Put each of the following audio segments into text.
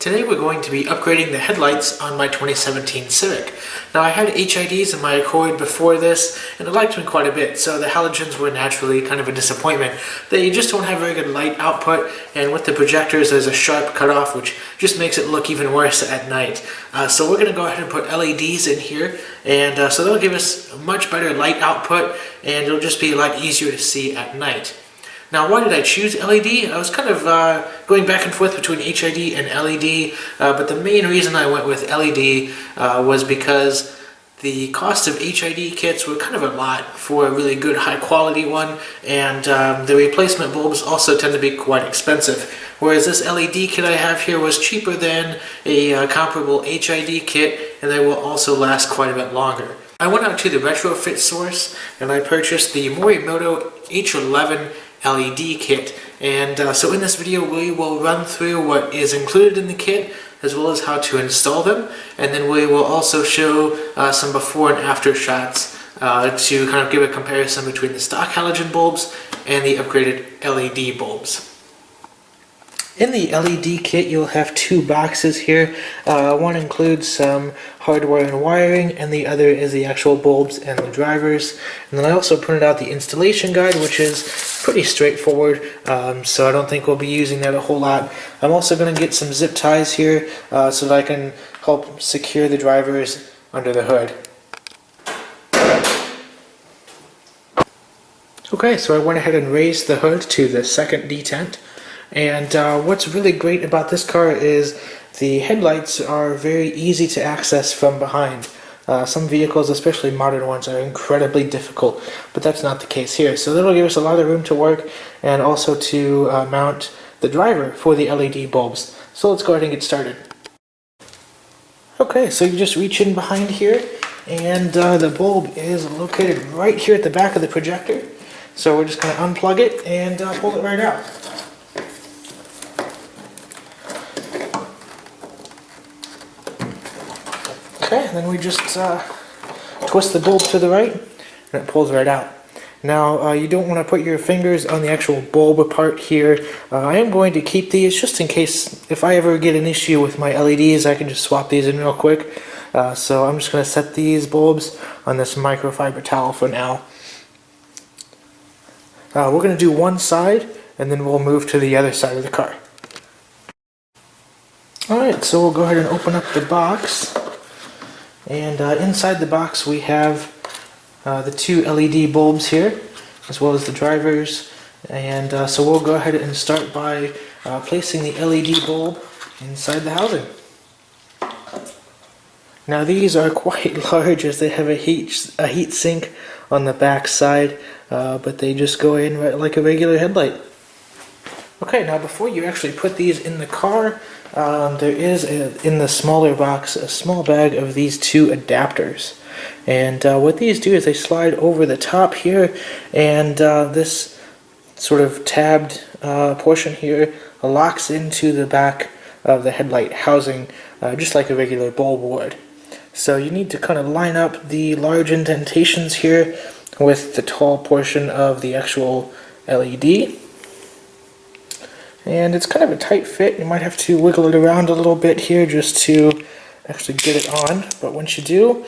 Today we're going to be upgrading the headlights on my 2017 Civic. Now I had HIDs in my Accord before this and I liked them quite a bit, so the halogens were naturally kind of a disappointment. They just don't have very good light output, and with the projectors there's a sharp cutoff which just makes it look even worse at night. So we're going to go ahead and put LEDs in here, and so that'll give us a much better light output and it'll just be a lot easier to see at night. Now, why did I choose LED? I was kind of going back and forth between HID and LED, but the main reason I went with LED was because the cost of HID kits were kind of a lot for a really good high quality one, and the replacement bulbs also tend to be quite expensive. Whereas this LED kit I have here was cheaper than a comparable HID kit, and they will also last quite a bit longer. I went out to the retrofit source and I purchased the Morimoto H11 LED kit, and so in this video we will run through what is included in the kit as well as how to install them, and then we will also show some before and after shots to kind of give a comparison between the stock halogen bulbs and the upgraded LED bulbs. In the LED kit you'll have two boxes here. One includes some hardware and wiring, and the other is the actual bulbs and the drivers. And then I also printed out the installation guide, which is pretty straightforward, so I don't think we'll be using that a whole lot. I'm also going to get some zip ties here so that I can help secure the drivers under the hood. Okay, so I went ahead and raised the hood to the second detent. And what's really great about this car is the headlights are very easy to access from behind. Some vehicles, especially modern ones, are incredibly difficult, but that's not the case here. So that'll give us a lot of room to work and also to mount the driver for the LED bulbs. So let's go ahead and get started. Okay, so you just reach in behind here, and the bulb is located right here at the back of the projector. So we're just going to unplug it and pull it right out. Okay, then we just twist the bulb to the right and it pulls right out. Now you don't want to put your fingers on the actual bulb part here. I am going to keep these just in case if I ever get an issue with my LEDs, I can just swap these in real quick. So I'm just going to set these bulbs on this microfiber towel for now. We're going to do one side and then we'll move to the other side of the car. Alright, so we'll go ahead and open up the box. And inside the box we have the two LED bulbs here, as well as the drivers. And so we'll go ahead and start by placing the LED bulb inside the housing. Now these are quite large as they have a heat sink on the back side, but they just go in right like a regular headlight. Okay, now before you actually put these in the car, there is in the smaller box a small bag of these two adapters, and what these do is they slide over the top here, and this sort of tabbed portion here locks into the back of the headlight housing just like a regular bulb would. So you need to kind of line up the large indentations here with the tall portion of the actual LED. And it's kind of a tight fit. You might have to wiggle it around a little bit here just to actually get it on. But once you do,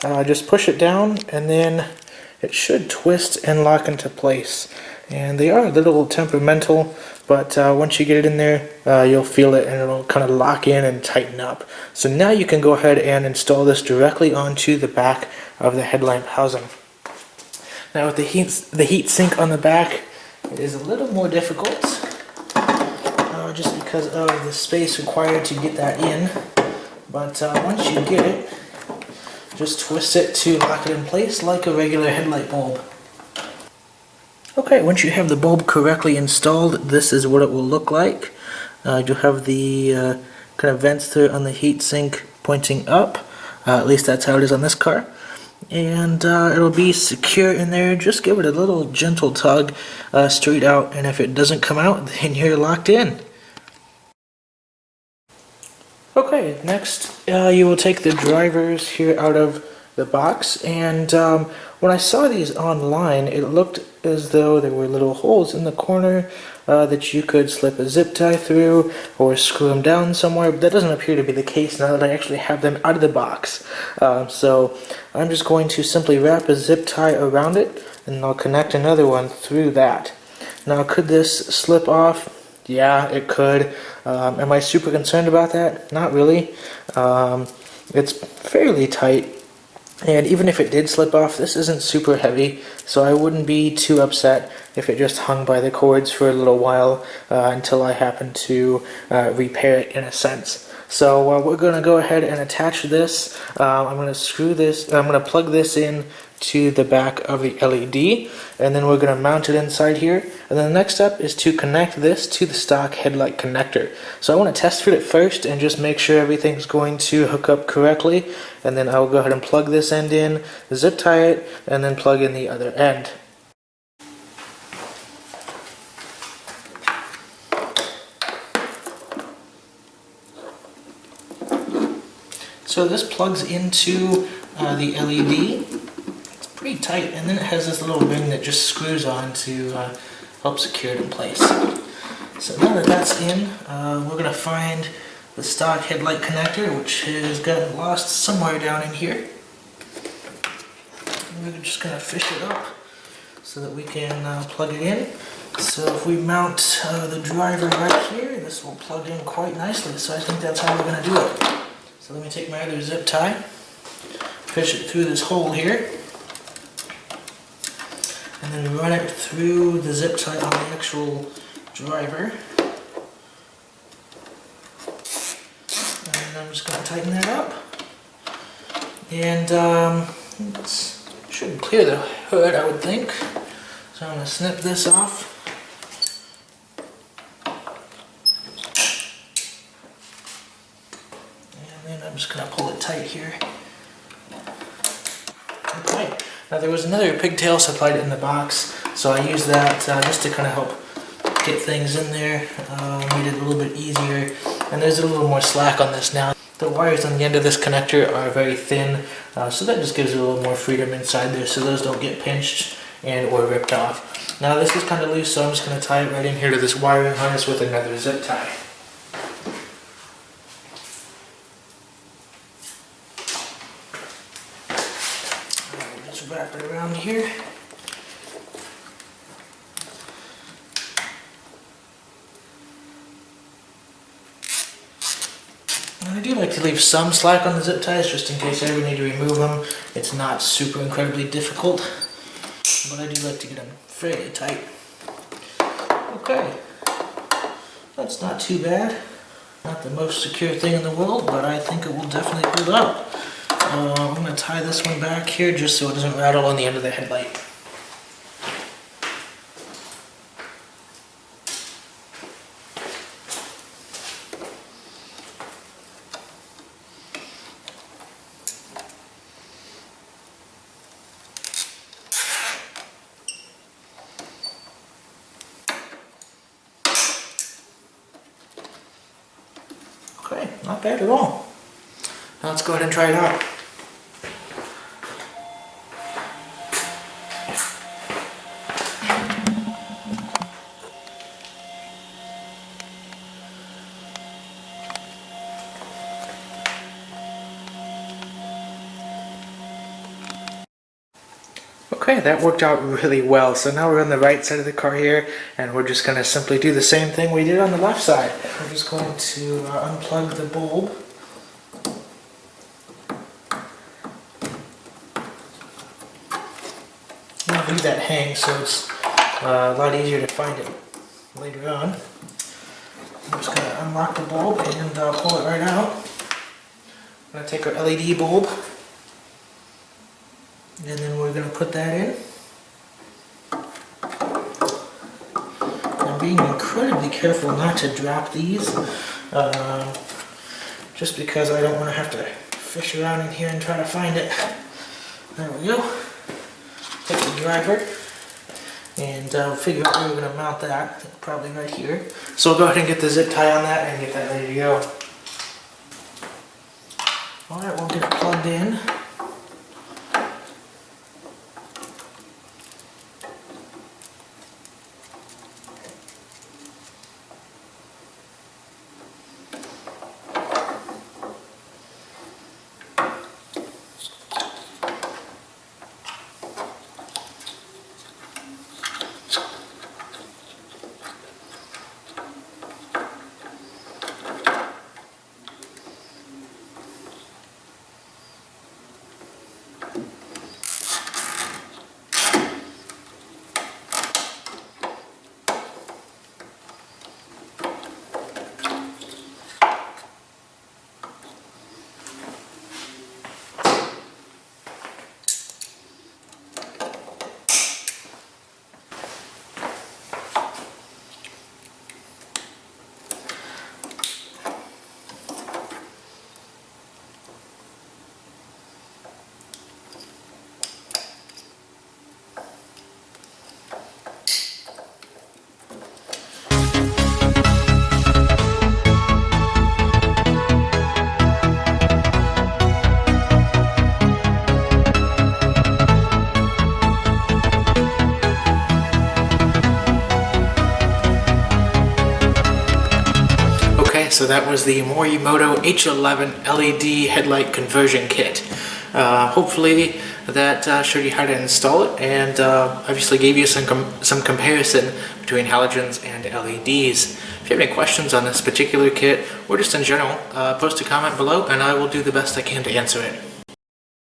just push it down and then it should twist and lock into place. And they are a little temperamental, but once you get it in there, you'll feel it and it'll kind of lock in and tighten up. So now you can go ahead and install this directly onto the back of the headlamp housing. Now with the heat sink on the back, it is a little more difficult. Just because of the space required to get that in, but once you get it, just twist it to lock it in place like a regular headlight bulb. Okay, once you have the bulb correctly installed, this is what it will look like. You'll have the kind of vents there on the heat sink pointing up, at least that's how it is on this car. And it'll be secure in there. Just give it a little gentle tug straight out, and if it doesn't come out, then you're locked in. Okay, next you will take the drivers here out of the box, and when I saw these online, it looked as though there were little holes in the corner that you could slip a zip tie through or screw them down somewhere, but that doesn't appear to be the case now that I actually have them out of the box. So I'm just going to simply wrap a zip tie around it, and I'll connect another one through that. Now, could this slip off? Yeah, it could. Am I super concerned about that? Not really. It's fairly tight, and even if it did slip off, this isn't super heavy, so I wouldn't be too upset if it just hung by the cords for a little while until I happen to repair it in a sense. So we're going to go ahead and attach this. I'm going to plug this in to the back of the LED, and then we're going to mount it inside here. And then the next step is to connect this to the stock headlight connector. So I want to test fit it first and just make sure everything's going to hook up correctly, and then I'll go ahead and plug this end in, zip tie it, and then plug in the other end. So this plugs into the LED. It's pretty tight, and then it has this little ring that just screws on to help secure it in place. So now that that's in, we're going to find the stock headlight connector, which has gotten lost somewhere down in here. And we're just going to fish it up so that we can plug it in. So if we mount the driver right here, this will plug in quite nicely. So I think that's how we're going to do it. So let me take my other zip tie, fish it through this hole here, and then run it through the zip tie on the actual driver. And I'm just going to tighten that up. And it should clear the hood, I would think. So I'm going to snip this off. I'm just going to pull it tight here. Okay. Now there was another pigtail supplied in the box, so I used that just to kind of help get things in there, made it a little bit easier. And there's a little more slack on this now. The wires on the end of this connector are very thin, so that just gives it a little more freedom inside there so those don't get pinched and or ripped off. Now this is kind of loose, so I'm just going to tie it right in here to this wiring harness with another zip tie. Wrap it around here. And I do like to leave some slack on the zip ties just in case I ever need to remove them. It's not super incredibly difficult, but I do like to get them fairly tight. Okay, that's not too bad. Not the most secure thing in the world, but I think it will definitely hold up. I'm going to tie this one back here just so it doesn't rattle on the end of the headlight. Okay, not bad at all. Now let's go ahead and try it out. Okay, that worked out really well. So now we're on the right side of the car here, and we're just going to simply do the same thing we did on the left side. We're just going to unplug the bulb. I'll leave that hang so it's a lot easier to find it later on. I'm just going to unlock the bulb and pull it right out. I'm going to take our LED bulb, and then we're going to put that in. I'm being incredibly careful not to drop these, just because I don't want to have to fish around in here and try to find it. There we go. Take the driver and figure out where we're going to mount that. I think probably right here. So we'll go ahead and get the zip tie on that and get that ready to go. Alright, we'll get it plugged in. so that was the Morimoto H11 LED headlight conversion kit. Hopefully that showed you how to install it, and obviously gave you some comparison between halogens and LEDs. If you have any questions on this particular kit, or just in general, post a comment below and I will do the best I can to answer it.